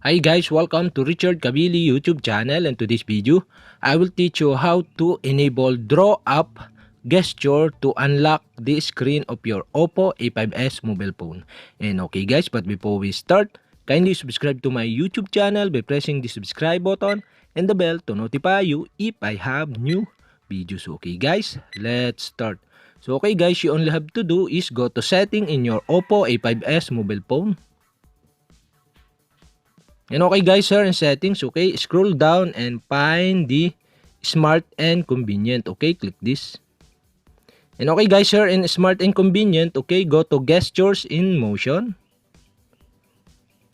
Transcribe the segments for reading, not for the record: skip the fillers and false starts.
Hi guys, welcome to Richard Cabile YouTube channel, and to this video, I will teach you how to enable draw up gesture to unlock the screen of your OPPO A5s mobile phone. And okay guys, but before we start, kindly subscribe to my YouTube channel by pressing the subscribe button and the bell to notify you if I have new videos. Okay guys, let's start. So okay guys, you only have to do is go to setting in your OPPO A5s mobile phone. And okay guys, here in settings, okay, scroll down and find the smart and convenient. Okay, click this. And okay guys, here in smart and convenient, okay, go to gestures in motion.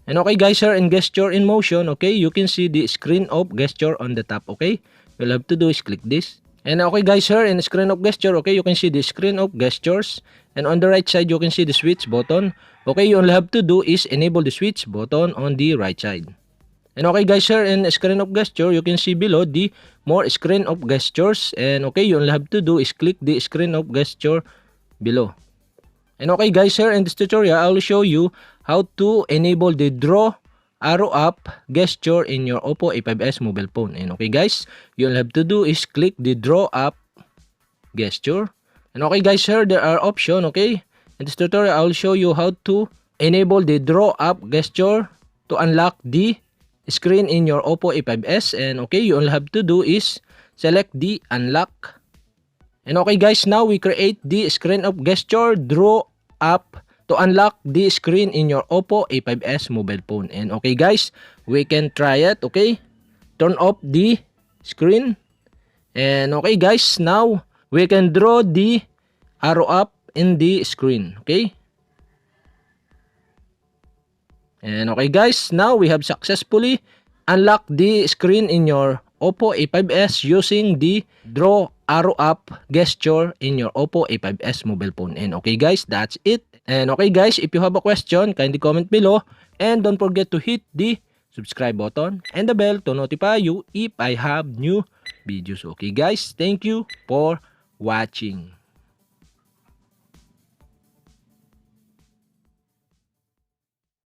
And okay guys, here in gesture in motion, okay, you can see the screen of gesture on the top. Okay, all you have to do is click this. And okay guys, here in screen of gesture, okay, you can see the screen of gestures. And on the right side, you can see the switch button. Okay, you only have to do is enable the switch button on the right side. And okay guys, here in screen of gesture, you can see below the more screen of gestures. And okay, you only have to do is click the screen of gesture below. And okay guys, here in this tutorial, I will show you how to enable the draw arrow up gesture in your OPPO A5s mobile phone. And okay guys, you only have to do is click the draw up gesture. And okay guys, here there are options. Okay, in this tutorial, I will show you how to enable the draw up gesture to unlock the screen in your OPPO A5s. And okay, you all have to do is select the unlock. And okay guys, now we create the screen of gesture draw up to unlock the screen in your OPPO A5s mobile phone. And okay guys, we can try it. Okay, turn off the screen. And okay guys, now we can draw the arrow up in the screen. Okay. And okay guys, now we have successfully unlocked the screen in your OPPO A5s using the draw arrow up gesture in your OPPO A5s mobile phone. And okay guys, that's it. And okay guys, if you have a question, kindly comment below. And don't forget to hit the subscribe button and the bell to notify you if I have new videos. Okay guys, thank you for watching.